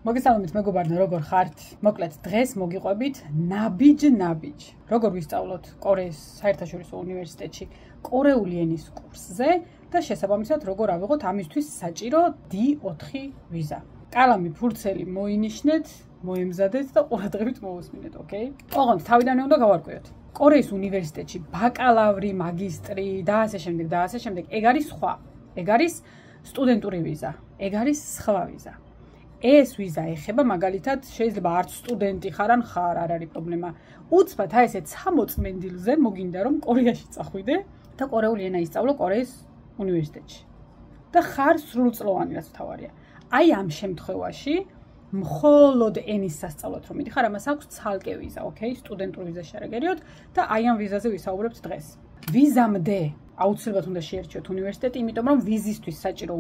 მოგესალმებით მეგობარნო, როგორ ხართ? მოკლედ დღეს მოგიყვებით ნაბიჯ. როგორ ვისწავლოთ კორეის საერთაშორისო უნივერსიტეტში კორეული ენის კურსზე და შესაბამისად როგორ ავიღოთ ამისთვის საჭირო D4 ვიზა. კალამი, ფურცელი მოინიშნეთ, მოემზადეთ და ყურადღებით მოусმინეთ, ოკეი? ოღონდ თავიდანვე უნდა გავარკვიოთ. კორეის უნივერსიტეტში ბაკალავრი, მაგისტრი და ასე შემდეგ, ეგ არის სხვა. ეგ არის სტუდენტური ვიზა, ეგ არის სხვა ვიზა. ეს ვიზა ეხება მაგალითად შეიძლება არც სტუდენტი ხარ ან ხარ, არ არის პრობლემა. უცბად აი ესე 60 მენდილზე მოგინდა რომ კორეაში წახვიდე და კორეული ენა ისწავლო კორეის უნივერსიტეტში. და ხარ სრულწლოვანი, რაც მთავარია. აი ამ შემთხვევაში მხოლოდ ენის სასწავლოდ რომ მიდიხარ, ამას აქვს ცალკე ვიზა, ოკეი? სტუდენტურ ვიზაში არ აგერიოთ და აი ამ ვიზაზე ვისაუბრებთ დღეს. ვიზამდე აუცილებლად უნდა შეერჩიოთ უნივერსიტეტი, იმიტომ რომ ვიზისთვის საჭირო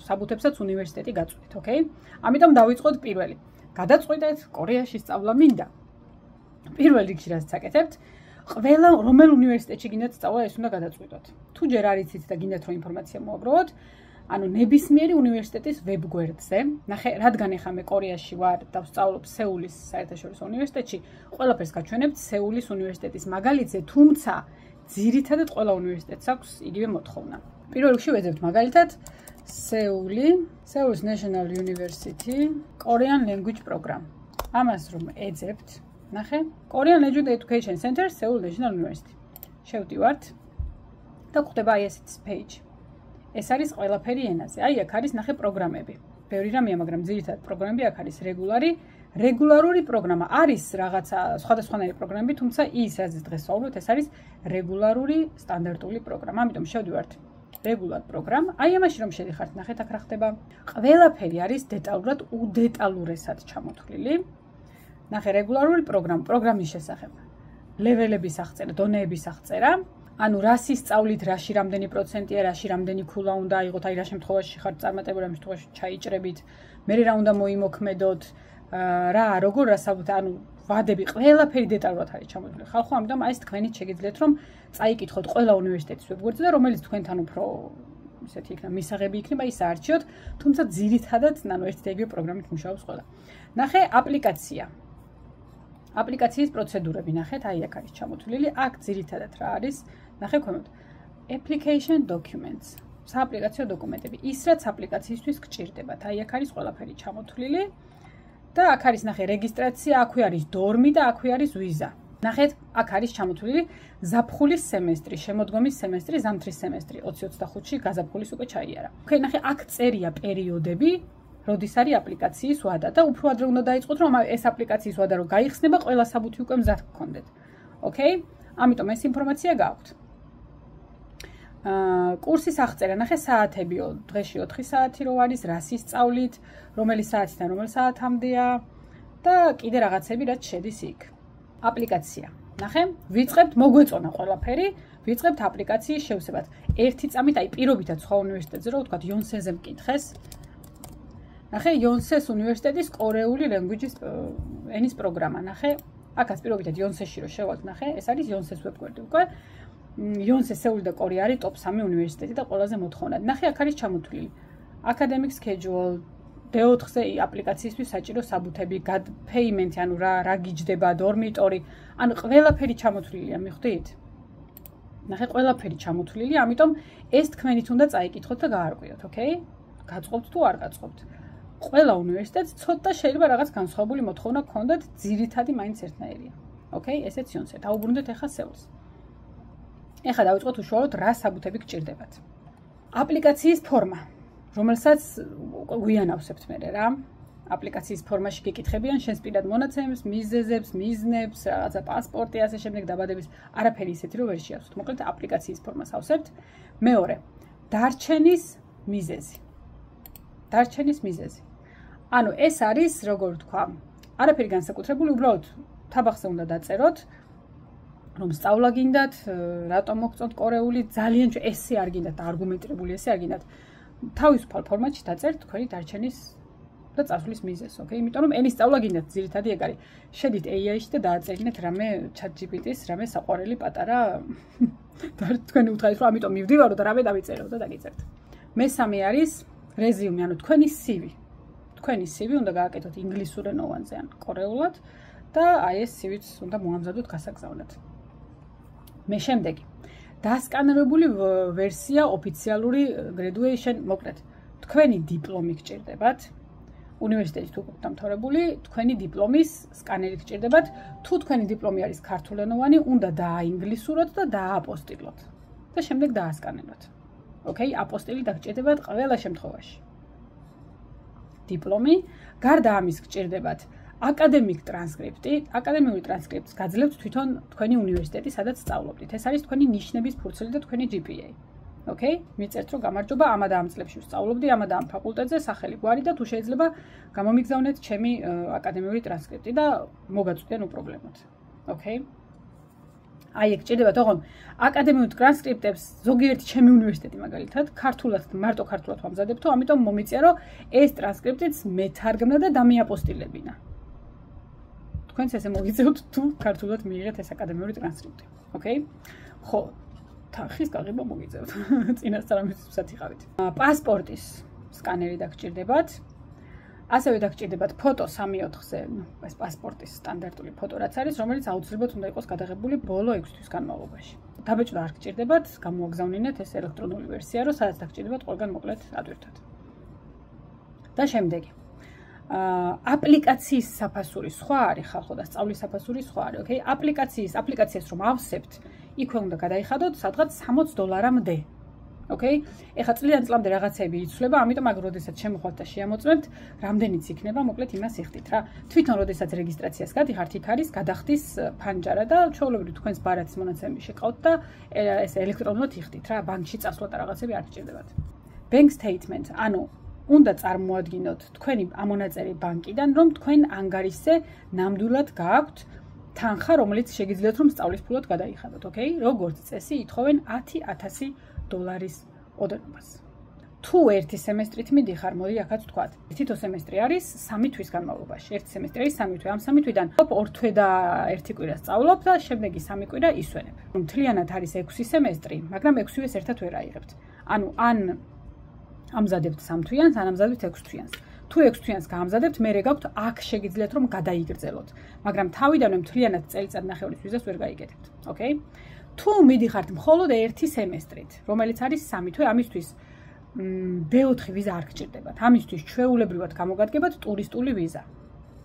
საბუთებსაც უნივერსიტეტი გაწვდით, ოკეი? ამიტომ დავიწყოთ პირველი. გადაწყვეტეთ კორეაში სწავლა მინდა. პირველ რიგში რაც აკეთებთ, ყველა რომელ უნივერსიტეტში გინდათ სწავლა, ეს უნდა გადაწყვიტოთ. თუ ჯერ არ იცით და გინდათ რომ ინფორმაცია მოაგროვოთ, ანუ ნებისმიერი უნივერსიტეტის ვებგვერდზე, ნახე, რადგან ეხლა მე კორეაში ვარ და ვსწავლობ სეულის საერთაშორისო უნივერსიტეტში, ყველაფერს გაჩვენებთ სეულის უნივერსიტეტის მაგალითზე, თუმცა ძირითადად ყველა უნივერსიტეტს აქვს იგივე მოთხოვნა. პირველ რიგში ვეძებთ მაგალითად Seoul's National University Korean Language Program. ამას რომ ეძებთ, ნახე, Korean Language Education Center Seoul National University. შევდივართ და გვხვდება აი ესეთი page. ეს არის ყველაფერი ენაზე. აი აქ არის ნახე პროგრამები. ბევრი რამეა, მაგრამ ძირითადად პროგრამები აქ არის რეგულარული პროგრამა. არის რაღაცა სხვადასხვანაირი პროგრამები, თუმცა ის რაც დღეს ვსაუბრობთ, ეს არის რეგულარული სტანდარტული პროგრამა. ამიტომ შევდივართ რეგულარ პროგრამა. აი ამაში რომ შედიხართ, ნახეთ აქ რა ხდება. ყველაფერი არის დეტალურად უდეტალურესად ჩამოთვლილი. ნახე რეგულარული პროგრამის შესახებ. ლეველების აღწერა, დონეების აღწერა. ანუ რას ისწავლით, რაში რამდენი პროცენტია, რაში რამდენი ქულა უნდა აიღოთ, აი რა შემთხვევაში ხართ წარმატებული, რა შემთხვევაში ჩაიჭრებით, მე რა უნდა მოიმოქმედოთ, როგორ რასაუბრეთ, ანუ ვადები ყველაფერი დეტალურად არის ჩამოთვლილი. ხალხო, ამიტომ აი ეს თქვენით შეგიძლიათ რომ წაიკითხოთ ყველა უნივერსიტეტის ვებგვერდზე და რომელიც თქვენთან უფრო ისეთი იქნება, მისაღები იქნება, ის აარჩიოთ, თუმცა ძირითადად, ანუ ერთი და იგივე პროგრამით მუშაობს ყველა. ნახე აპლიკაცია. აპლიკაციის პროცედურები ნახეთ, აი აქ არის ჩამოთვლილი. აქ ძირითადად რა არის? ნახე ქვემოთ. Application documents. სააპლიკაციო დოკუმენტები. ის რაც აპლიკაციისთვის გჭირდებათ. აი აქ არის ყველაფერი ჩამოთვლილი. და აქ არის ნახე რეგისტრაცია, აქვე არის დორმი და აქვე არის ვიზა. ნახეთ, აქ არის ჩამოთვლილი ზაფხულის სემესტრი, შემოდგომის სემესტრი, ზამთრის სემესტრი 2025-ში გაზაფხულის უკვე ჩაიარა. ოკეი, ნახე, აქ წერია პერიოდები, როდის არის აპლიკაციის ვადა და უფრო ადრე უნდა დაიწყოთ, რომ ეს აპლიკაციის ვადა რომ გაიხსნება, ყველა საბუთი უკვე მზად გქონდეთ. ოკეი? ამიტომ ეს ინფორმაცია გაქვთ. კურსის აღწერა, ნახე, საათები, დღეში 4 საათი რო არის, რას ისწავლით, რომელი საათიდან რომელ საათამდეა და კიდე რაღაცები რაც შედის იქ. აპლიკაცია. ნახე, ვიწყებთ, მოგვეწონა ყველაფერი, ვიწყებთ აპლიკაციის შევსებათ. ერთი წამით, აი პირობითად სხვა უნივერსიტეტზე რო ვთქვათ, Yonseiზე მკითხეს. ნახე, Yonsei's უნივერსიტეტის კორეული ენის პროგრამა, ნახე, აქაც პირობითად Yonseiში რო შევალთ, ნახე, ეს არის Yonsei's ვებგვერდი უკვე. Yonsei Seoul და კორეა არის top 3 უნივერსიტეტი და ყველაზე მოთხოვნადი. ნახე, აქ არის ჩამოთვლილი. Academic schedule, D4-ზე აპლიკაციისთვის საჭირო საბუთები, payment-ი, ანუ რა გიჯდება, დორმიტორი, ანუ ყველაფერი ჩამოთვლილია, მიხვდით? ნახე, ყველაფერი ჩამოთვლილია, ამიტომ ეს თქვენით უნდა წაიკითხოთ და გაარკვიოთ, ოკეი? გაწყობთ თუ არ გაწყობთ. ყველა უნივერსიტეტს ცოტა შეიძლება რაღაც განსხვავებული მოთხოვნა გქონდეთ, ძირითადი მაინც ერთნაირია. ოკეი, ესეც Yonsei. დაუბრუნდეთ ახლა Seoul-ს. ეხლა დავიწყოთ უშუალოდ რა საბუთები გჭირდებათ. აპლიკაციის ფორმა, რომელსაც გვიანავსებთ მე რა. აპლიკაციის ფორმაში გეკითხებიან შენს პირად მონაცემებს, მიზეზებს, მიზნებს, რაღაცა პასპორტი, ასე შემდეგ დაბადების, არაფერი ისეთი რომ ვერ შეავსოთ. მოკლედ აპლიკაციის ფორმას ავსებთ. მეორე, დარჩენის მიზეზი. ანუ ეს არის, როგორ ვთქვა, არაფერი განსაკუთრებული, უბრალოდ თაბახზე უნდა დაწეროთ. რომ სწავლა გინდათ, რატომ მოგწონთ კორეული, ძალიან ესე არ გინდათ, არგუმენტირებული ესე არ გინდათ. თავისუფალ ფორმატში დაწერთ თქვენი დარჩენის და წასვლის მიზეზს, ოკეი? იმიტომ რომ ენის სწავლა გინდათ, ძირითადი ეგ არის. შედით AI-ში და დააწერინეთ რამე ChatGPT-ს, რამე საყვარელი პატარა და თქვენი უთხარით რომ ამიტომ მივდივარო და რამე დავიწერო და დაგიწერთ. მესამე არის რეზიუმე, ანუ თქვენი CV. თქვენი CV უნდა გააკეთოთ ინგლისურენოვანზე ან კორეულად და აი ეს CV-ც უნდა მოამზადოთ გასაგზავნად. მე შემდეგი. დასკანერებული ვერსია ოფიციალური graduation, მოკლედ, თქვენი დიპლომი გჭირდებათ. უნივერსიტეტის თუ დამთავრებული, თქვენი დიპლომის სკანერი გჭირდებათ. თუ თქვენი დიპლომი არის ქართულენოვანი, უნდა დააინგლისუროთ და დაააპოსტილოთ. და შემდეგ დაასკანეროთ. ოკეი, აპოსტილი დაგჭირდებათ ყველა შემთხვევაში. დიპლომი, გარდა ამის გჭირდებათ აკადემიკ ტრანსკრიპტი. აკადემიური ტრანსკრიპტს გაძლევთ თვითონ თქვენი უნივერსიტეტი, სადაც სწავლობდით. ეს არის თქვენი ნიშნების ფურცელი და თქვენი GPA. ოკეი, მიწერთ რომ გამარჯობა, ამა და ამ წლებში ვსწავლობდი, ამა და ამ ფაკულტეტზე, სახელი გვარი და თუ შეიძლება გამომიგზავნეთ ჩემი აკადემიური ტრანსკრიპტი და მოგაწვდიან უპრობლემოდ. ოკეი? აი ეგ ჭირდებათ, ოღონდ აკადემიურ ტრანსკრიპტებს ზოგიერთი ჩემი უნივერსიტეტი მაგალითად ქართულად მარტო ქართულად ვამზადებთო, ამიტომ მომიწია რომ ეს ტრანსკრიპტიც მეთარგმნა და დამიაპოსტილებინა. თქვენც ესე მოგიწევთ თუ ქართულად მიიღეთ ეს აკადემიური ტრანსკრიპტი. ოკეი? ხო, ხის გაღება მოგიწევთ. წინასწარ ამისთვისაც იყავით. პასპორტის სკანერი დაგჭირდებათ. ასევე დაგჭირდებათ ფოტო 3/4-ზე, ეს პასპორტის სტანდარტული ფოტო რაც არის, რომელიც აუცილებლად უნდა იყოს გადაღებული ბოლო 6 თვის განმავლობაში. დაბეჭდა არ გჭირდებათ, გამოაგზავნინეთ ეს ელექტრონული ვერსია, რომ სადაც დაგჭირდებათ ყველგან მოკლედ ადვირთოთ. და შემდეგი. აპლიკაციის საფასური სხვა არის ხალხო და სწავლის საფასური სხვა არის, ოკეი? აპლიკაციას რომ ავსებთ, იქვე უნდა გადაიხადოთ სადღაც $60-მდე. ოკეი? ეხლა წლიან წლამდე რაღაცები იცვლება, ამიტომ აგ როდესაც შემოხვალთ და შეამოწმებთ, რამდენიც იქნება, მოკლედ იმას იხდით რა. თვითონ როდესაც რეგისტრაციას გადიხართ, იქ არის გადახდის ფანჯარა და ჩვეულებრივ თქვენს ბარათის მონაცემები შეყავთ და ეს ელექტრონულად იხდით რა, ბანკში წასვლა და რაღაცები არ გჭირდებათ. Bank statement, ანუ უნდა წარმოადგინოთ თქვენი ამონაწერი ბანკიდან, რომ თქვენ ანგარიშზე ნამდვილად გააქვთ თანხა, რომელიც შეგიძლიათ რომ სწავლის ფულად გადაიხადოთ, ოკეი? როგორც წესი, ითხოვენ $10,000 ოდენობას. თუ ერთი სემესტრით მიდიხარ, მოდი ახაც ვთქვათ. თითო სემესტრი არის 3 თვის განმავლობაში. ერთი სემესტრი არის 3 თვე. ამ 3 თვიდან 2 თვე და 1 კვირა სწავლობ და შემდეგი 3 კვირა ისვენებ. მთლიანად არის 6 სემესტრი, მაგრამ 6-ვეს ერთად ვერ აიღებთ. ანუ ან ამზადებთ 3 თვიანს, ან ამზადებთ 6 თვიანს. თუ 6 თვიანს გაამზადებთ, მერე გაქვთ აქ შეგიძლიათ რომ გადაიგრძელოთ. მაგრამ თავიდანვე მთლიანად წელიწად-ნახევრის ვიზას ვერ გაიგეთებთ. ოკეი? თუ მიდიხართ მხოლოდ ერთი სემესტრით, რომელიც არის 3 თვე, ამისთვის B4 ვიზა არ გჭირდებათ. ამისთვის ჩვეულებრივად გამოგადგებათ ტურისტული ვიზა.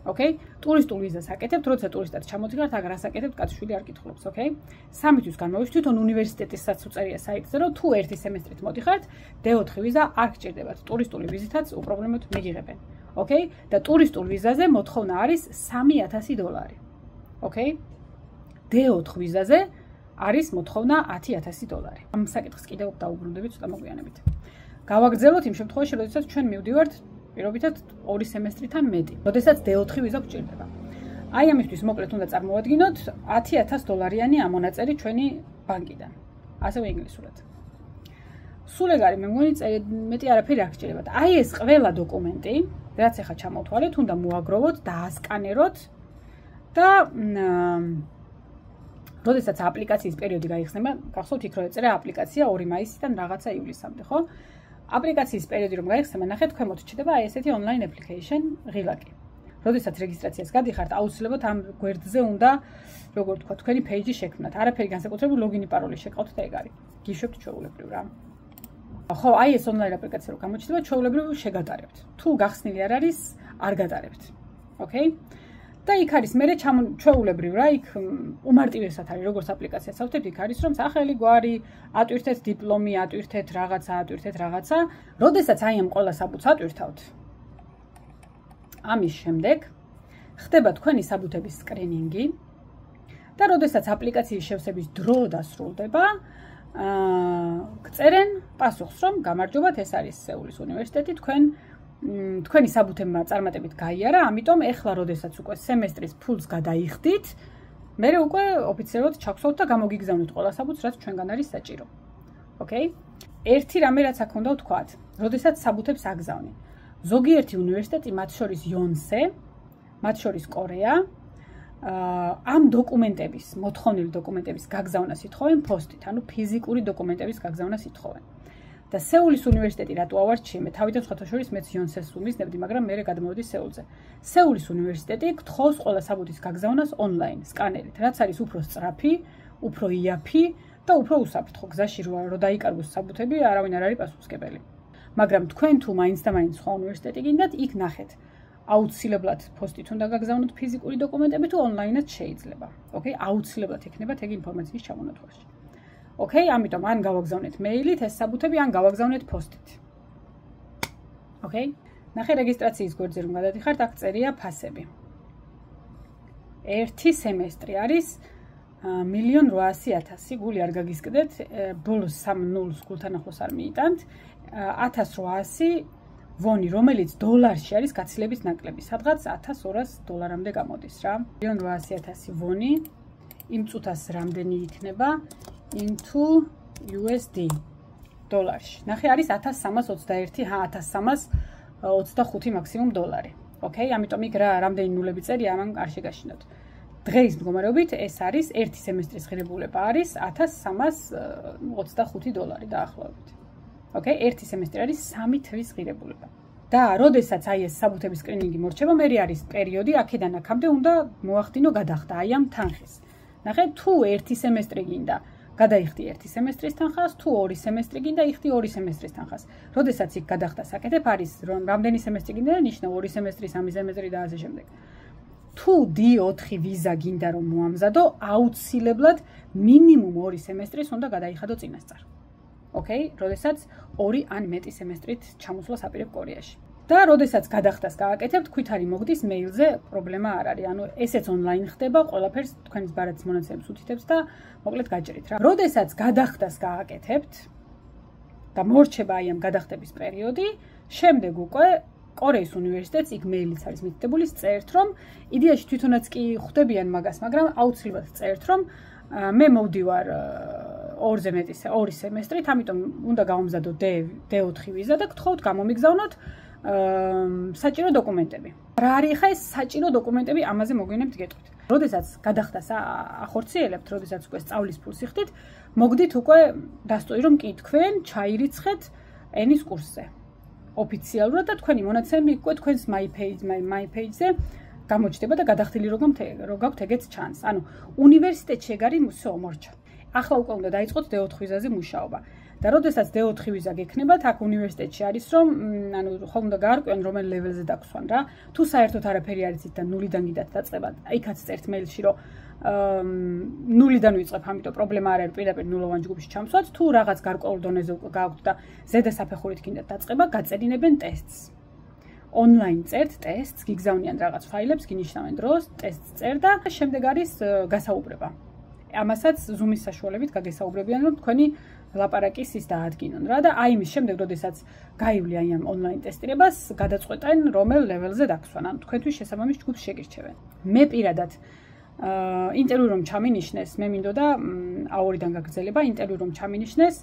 ოკეი? ტურისტულ ვიზას აკეთებთ, როცა ტურისტად ჩამოდიხართ, აგ რას აკეთებთ, კაცშვილი არ კითხულობს, ოკეი? 3 თვის განმავლობაში თვითონ უნივერსიტეტისაც უწერია საიტზე, რომ თუ ერთი სემესტრით მოდიხართ, D4 ვიზა არ გჭირდებათ. ტურისტული ვიზითაც უპრობლემოდ მიგიღებენ. ოკეი? და ტურისტულ ვიზაზე მოთხოვნა არის $3,000. ოკეი? D4 ვიზაზე არის მოთხოვნა $10,000. ამ საკითხს კიდევ დაუბრუნდებით ცოტა მოგვიანებით. გავაგრძელოთ იმ შემთხვევაში, როდესაც ჩვენ მივდივართ პირობითად 2 სემესტრიდან მეტი. როდესაც D4 ვიზა გჭირდება. აი ამისთვის მოკლედ უნდა წარმოვადგინოთ $10,000-იანი ამონაწერი ჩვენი ბანკიდან. ასევე ინგლისურად. სულ ეგ არის, მე მგონი მეტი არაფერი არ გჭირდებათ. აი ეს ყველა დოკუმენტი, რაც ახლა ჩამოვთვალეთ, უნდა მოაგროვოთ, დაასკანეროთ და როდესაც აპლიკაციის პერიოდი გაიხსნება, გახსოვთ იქ რომ ეწერა აპლიკაცია 2 მაისიდან რაღაცა ივლისამდე, ხო? აპლიკაციის პერიოდი რომ გაიხსნება, ნახეთ, ქვემოთ ჩნდება აი ესეთი online application ღილაკი. როდესაც რეგისტრაციას გადიხართ, აუცილებლად ამ გვერდზე უნდა, როგორ თქვა, თქვენი page-ი შექმნათ. არაფერი განსაკუთრებული ლოგინი პაროლი შეყავთ და ეგ არის. გიშვებთ ჩვეულებრივ რა. ხო, აი ეს online აპლიკაცია რომ გამოჩნდება, ჩვეულებრივ შეგატარებთ. თუ გახსნილი არ არის, არ გატარებთ. ოკეი? და იქ არის მერე ჩვეულებრივ რა, იქ უმარტივესად არის, როგორც აპლიკაციას ავთებთ, იქ არის რომ სახელი, გვარი, ატვირთეთ დიპლომი, ატვირთეთ რაღაცა. როდესაც აი ამ ყველა საბუთს ატვირთავთ, ამის შემდეგ ხდება თქვენი საბუთების სკრინინგი და როდესაც აპლიკაციის შევსების დრო დასრულდება, გწერენ პასუხს, რომ გამარჯობათ, ეს არის სეულის უნივერსიტეტი, თქვენი საბუთებმა წარმატებით გაიარა, ამიტომ ეხლა როდესაც უკვე სემესტრის ფულს გადაიხდით, მერე უკვე ოფიციალურად ჩაგხსოვთ და გამოგიგზავნით ყველა საბუთს, რაც ჩვენგან არის საჭირო. ოკეი? ერთი რამე რაც აქ უნდა ვთქვათ, როდესაც საბუთებს აგზავნი. ზოგიერთი უნივერსიტეტი, მათ შორის Yonsei, მათ შორის კორეა, ამ დოკუმენტების, მოთხოვნილი დოკუმენტების გაგზავნას ითხოვენ ფოსტით, ანუ ფიზიკური დოკუმენტების გაგზავნას ითხოვენ. და სეულის უნივერსიტეტი რატო ავარჩიე? მე თავიდან სხვათა შორის მეც იონსეს უმიზნებდი, მაგრამ მე გადმოვედი სეულზე. სეულის უნივერსიტეტი გთხოვს ყველა საბუთის გაგზავნას ონლაინ სკანერით, რაც არის უფრო სწრაფი, უფრო იაფი და უფრო უსაფრთხო. გზაში რო დაიკარგოს საბუთები, არავინ არ არის პასუხისმგებელი. მაგრამ თქვენ თუ მაინც და მაინც სხვა უნივერსიტეტი გინდათ, იქ ნახეთ. აუცილებლად ფოსტით უნდა გაგზავნოთ ფიზიკური დოკუმენტები თუ ონლაინად შეიძლება. ოკეი, აუცილებლად იქნებათ ეგ ინფორმაციის ჩამონათვალში. ოკეი, ამიტომ ან გავაგზავნეთ მეილით ეს საბუთები, ან გავაგზავნეთ ფოსტით. ოკეი? ნახე რეგისტრაციის გვერდზე რომ გადადიხართ, აქ წერია ფასები. ერთი სემესტრი არის 1.800.000, გული არ გაგისკდეთ, ბოლოს 3 0-ს გულთან ახლოს არ მიიტანთ, 1800 ვონი, რომელიც დოლარში არის გაცილებით ნაკლები, სადღაც $1,200-მდე გამოდის რა. 1.800.000 ვონი, იმ წუთას რამდენი იქნება into USD დოლარში. ნახე, არის 1321, 1325 მაქსიმუმ დოლარი. ოკეი, ამიტომ იქ რამდენი ნულები წერია, ამან არ შეგაშინოთ. დღეის მდგომარეობით ეს არის ერთი სემესტრის ღირებულება არის $1325 დაახლოებით. ოკეი, ერთი სემესტრი არის 3 თვის ღირებულება. და როდესაც აი ეს საბუთების სკრინინგი მორჩება, მე არის პერიოდი აქედან აქამდე უნდა მოახდინო გადახდა აი ამ თანხის. ნახე, თუ ერთი სემესტრი გინდა, გადაიხდი ერთი სემესტრის თანხას, თუ ორი სემესტრი გინდა, იხდი ორი სემესტრის თანხას. როდესაც იქ გადახდას აკეთებ, არის რომ რამდენი სემესტრი გინდა, ნიშნავ ორი სემესტრი, სამი სემესტრი და ასე შემდეგ. თუ D4 ვიზა გინდა რომ მოამზადო, აუცილებლად მინიმუმ 2 სემესტრის უნდა გადაიხადო წინასწარ. ოკეი, როდესაც 2 ან მეტი სემესტრით ჩამოსვლას აპირებ კორეაში. და როდესაც გადახდას გააკეთებთ, ქვითარი მოგდის მეილზე, პრობლემა არ არის. ანუ ესეც ონლაინ ხდება, ყველაფერს თქვენის ბარათის მონაცემს უთითებს და მოკლედ გაჭრით რა. როდესაც გადახდას გააკეთებთ და მორჩება აი ამ გადახდების პერიოდი, შემდეგ უკვე კორეის უნივერსიტეტს იქ მეილიც არის მითითებული, წერთ რომ იდეაში თვითონაც კი ხვდებიან მაგას, მაგრამ აუცილებლად წერთ რომ მე მოვდივარ 2-ზე მეტი 2 სემესტრით, ამიტომ უნდა გავამზადო D4 ვიზა და გთხოვთ გამომიგზავნოთ საჭირო დოკუმენტები. რა არის ხა ეს საჭირო დოკუმენტები, ამაზე მოგვინებთ გეტყვით. როდესაც გადახდას ახორციელებთ, როდესაც უკვე სწავლის ფულს იხდით, მოგდით უკვე დასტოი რომ კი თქვენ ჩაირიცხეთ ენის კურსზე. ოფიციალურად და თქვენი მონაცემები უკვე თქვენს my page-ზე გამოჩნდება და გადახდილი რო გაქვთ ეგეც ჩანს. ანუ უნივერსიტეტში ეგ არის მოსმორჩა. ახლა უკვე უნდა დაიწყოთ D4 ვიზაზე მუშაობა. და როდესაც D4 ვიზა გექნებათ, აქ უნივერსიტეტში არის რომ ანუ ხომ უნდა გაარკვიონ რომელ ლეველზე დაგსვან რა. თუ საერთოდ არაფერი არ იცით და ნულიდან გიდათ დაწყებათ, იქაც წერთ მეილში რომ ნულიდან ვიწყებ, ამიტომ პრობლემა არ არის პირდაპირ ნულოვან ჯგუფში ჩამსვათ. თუ რაღაც გარკვეულ დონეზე უკვე გააქვთ და ზედა საფეხურით გინდათ დაწყება, გაწერინებენ ტესტს. ონლაინ წერთ ტესტს, გიგზავნიან რაღაც ფაილებს, გინიშნავენ დროს, ტესტს წერ და შემდეგ არის გასაუბრება. ამასაც Zoom-ის საშუალებით გაგესაუბრებიან, რომ თქვენი ლაპარაკის ის დაადგინონ რა და აი იმის შემდეგ, როდესაც გაივლი აი ამ ონლაინ ტესტირებას, გადაწყვეტენ რომელ ლეველზე დაგსვან. ანუ თქვენთვის შესაბამის ჯგუფს შეგირჩევენ. მე პირადად ინტერვიუ რომ ჩამინიშნეს, მე მინდოდა აორიდან გაგრძელება, ინტერვიუ რომ ჩამინიშნეს,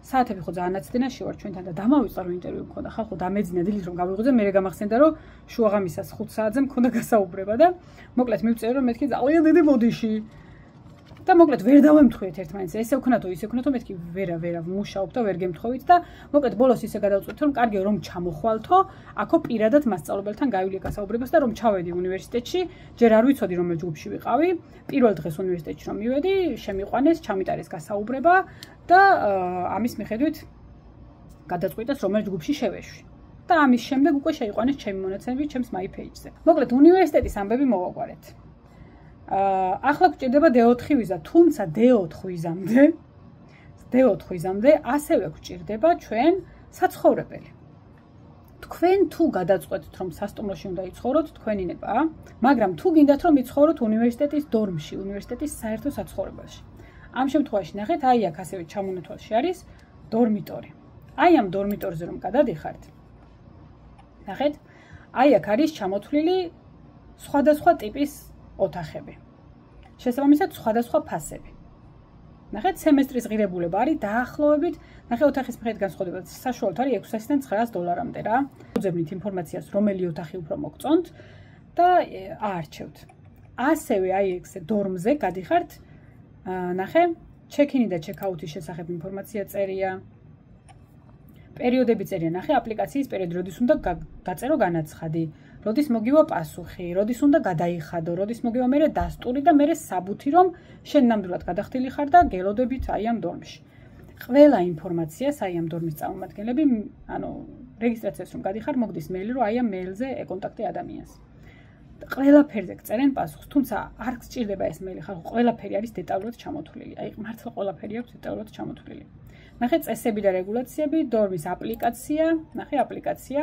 საათები ხო ძალიან აცდენაში ვარ ჩვენთან და დამავიწყდა რომ ინტერვიუ მქონდა, ხალხო დამეძინა დილით რომ გავიღვიძე, მე გამახსენდა რომ შუაღამისას 5 საათზე მქონდა გასაუბრება და მოკლედ მივწერე რომ მეთქი ძალიან დიდი მოდიში. და მოკლედ ვერ დავემთხვიეთ ერთმანეთს, ესე ვქნათო, ისე ვქნათო, მეთქი ვერა ვმუშაობ და ვერ გემთხოვით და მოკლედ ბოლოს ისე გადავწყვეტ რომ კარგია რომ ჩამოხვალთო, აქო პირადად მასწავლებელთან გავივლი გასაუბრებას და რომ ჩავედი უნივერსიტეტში, ჯერ არ ვიცოდი რომელ ჯგუფში ვიყავი, პირველ დღეს უნივერსიტეტში რომ მივედი, შემიყვანეს, ჩამიტარეს გასაუბრება და ამის მიხედვით გადაწყვიტეს რომელ ჯგუფში შევეშვი. და ამის შემდეგ უკვე შეიყვანეს ჩემი მონაცემები ჩემს my page-ზე. მოკლედ უნივერსიტეტის ამბები მოვაგვარეთ. ახლა გვჭირდება D4 ვიზა, თუმცა D4 ვიზამდე ასევე გვჭირდება ჩვენ საცხოვრებელი. თქვენ თუ გადაწყვეტთ რომ სასტუმროში უნდა იცხოვროთ, თქვენი ნებაა, მაგრამ თუ გინდათ რომ იცხოვროთ უნივერსიტეტის დორმში, უნივერსიტეტის საერთო საცხოვრებელში. ამ შემთხვევაში ნახეთ, აი აქ ასევე ჩამონათვალში არის დორმიტორი. აი ამ დორმიტორზე რომ გადადიხართ, ნახეთ, აი აქ არის ჩამოთვლილი სხვადასხვა ტიპის ოთახები. შესაბამისად სხვადასხვა ფასები. ნახეთ, სემესტრის ღირებულება არის დაახლოებით, ნახე ოთახის მიხედვით განსხვავდება, საშუალოდ არის $600-დან $900-მდე რა. უძებნით ინფორმაციას, რომელი ოთახი უფრო მოგწონთ და აარჩევთ. ასევე აი ეგ დორმზე გადიხართ, ნახე, ჩეკინი და ჩეკაუთის შესახებ ინფორმაცია წერია. პერიოდები წერია, ნახე აპლიკაციის პერიოდი, როდის უნდა დაწერო განაცხადი, როდის მოგივა პასუხი, როდის უნდა გადაიხადო, როდის მოგივა მერე დასტური და მერე საბუთი, რომ შენ ნამდვილად გადახდილი ხარ და გელოდებით აი ამ დორმში. ყველა ინფორმაციას აი ამ დორმის წარმომადგენლები, ანუ რეგისტრაციას რომ გადიხარ, მოგდის მეილი, რომ აი ამ მეილზე ეკონტაქტე ადამიანს. ყველაფერზე წერენ პასუხს, თუმცა არ გსჭირდება ეს მეილი, ხალხო, ყველაფერი არის დეტალურად ჩამოთვლილი. აი მართლა ყველაფერი აქვს დეტალურად ჩამოთვლილი. ნახე წესები და რეგულაციები, დორმის აპლიკაცია, ნახე აპლიკაცია.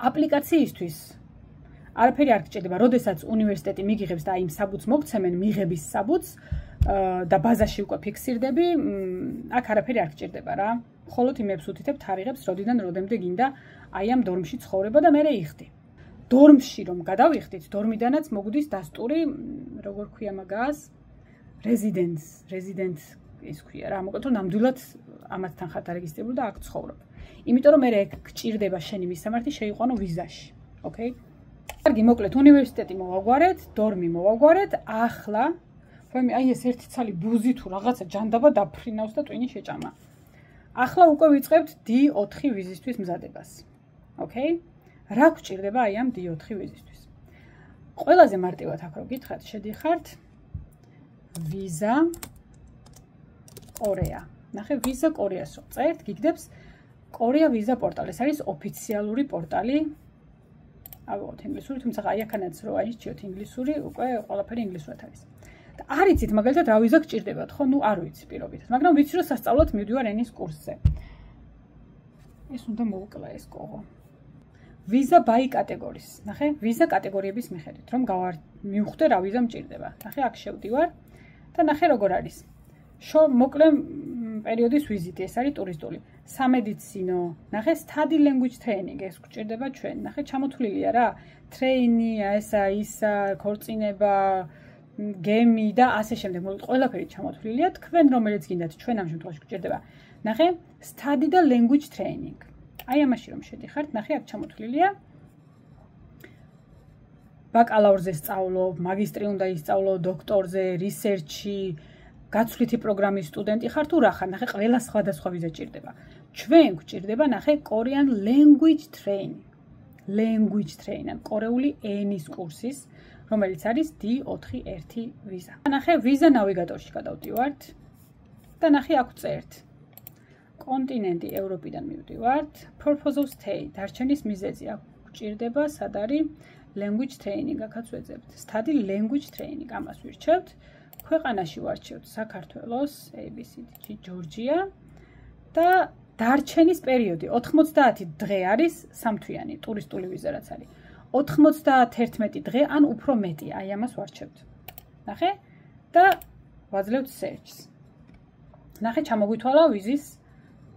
აპლიკაციისთვის არაფერი არ გჭირდება, როდესაც უნივერსიტეტი მიგიღებს და აი იმ საბუთს მოგცემენ, მიღების საბუთს და ბაზაში უკვე ფიქსირდები, აქ არაფერი არ გჭირდება რა. მხოლოდ იმებს უთითებ თარიღებს, როდიდან როდემდე გინდა აი ამ დორმში ცხოვრება და მერე იხდი. დორმში რომ გადავიხდით, დორმიდანაც მოგდის დასტური, როგორ ქვია მაგას? resident ის ქვია რა, მოკლედ რომ ნამდვილად ამათთან ხარ დარეგისტრირებული და აქ ცხოვრობ. იმიტომ რომ მე გჭირდება შენი მისამართი შეიყვანო ვიზაში, ოკეი? კარგი, მოკლედ უნივერსიტეტი მოვაგვარეთ, დორმი მოვაგვარეთ, ახლა ვამი აი ეს ერთი ცალი ბუზი თუ რაღაცა ჯანდაბა დაფრინავს და ტვინი შეჭამა. ახლა უკვე ვიწყებთ D4 ვიზისთვის მზადებას. ოკეი? რა გჭირდება აი ამ D4 ვიზისთვის? ყველაზე მარტივად აქ რო გითხრათ, შედიხართ ვიზა კორეა. ნახე, ვიზა კორეას რო წერთ, გიგდებს კორეა ვიზა პორტალი. ეს არის ოფიციალური პორტალი. ავიღოთ ინგლისური, თუმცა აი აქანაც რო აიჩიოთ ინგლისური, უკვე ყველაფერი ინგლისურად არის. და არ იცით მაგალითად რა ვიზა გჭირდებათ, ხო? ნუ არ ვიცი პირობითად, მაგრამ ვიცი რომ სასწავლოდ მივდივარ ენის კურსზე. ეს უნდა მოუკლა ეს კოღო. ვიზა ბაი კატეგორიის. ნახე, ვიზა კატეგორიების მიხედვით, რომ მივხვდე რა ვიზა მჭირდება. ნახე, აქ შევდივარ და ნახე როგორ არის. მოკლე პერიოდის ვიზიტი, ეს არის ტურისტული. სამედიცინო, ნახე, study language training, ეს გჭირდება ჩვენ. ნახე, ჩამოთვლილია რა, ტრეინი, ესა, ისა, ქორწინება, გემი და ასე შემდეგ. მოკლედ ყველაფერი ჩამოთვლილია, თქვენ რომელიც გინდათ ჩვენ ამ შემთხვევაში გჭირდება. ნახე, study და language training. აი ამაში რომ შედიხართ, ნახე, აქ ჩამოთვლილია. ბაკალავრზე სწავლობ, მაგისტრი უნდა ისწავლო, დოქტორზე, რისერჩი, გაცვლითი პროგრამის სტუდენტი ხარ თუ რა ხარ, ნახე, ყველა სხვადასხვა ვიზა ჭირდება. ჩვენ გვჭირდება, ნახე, Korean language training. Language training, კორეული ენის კურსის, რომელიც არის D4-1 ვიზა. ნახე, ვიზა ნავიგატორში გადავდივართ და ნახე, აქ წერთ. კონტინენტი ევროპიდან მივდივართ, purpose of stay, დარჩენის მიზეზი აქ გჭირდება, სად არის language training, აქაც ვეძებთ. Study language training, ამას ვირჩევთ. ქვეყანაში ვარჩევთ საქართველოს, ABCD, ჯორჯია და დარჩენის პერიოდი 90 დღე არის სამთვიანი ტურისტული ვიზა რაც არის. 91 დღე ან უფრო მეტი, აი ამას ვარჩევთ. ნახე? და ვაძლევთ search-ს. ნახე, ჩამოგვითვალა ვიზის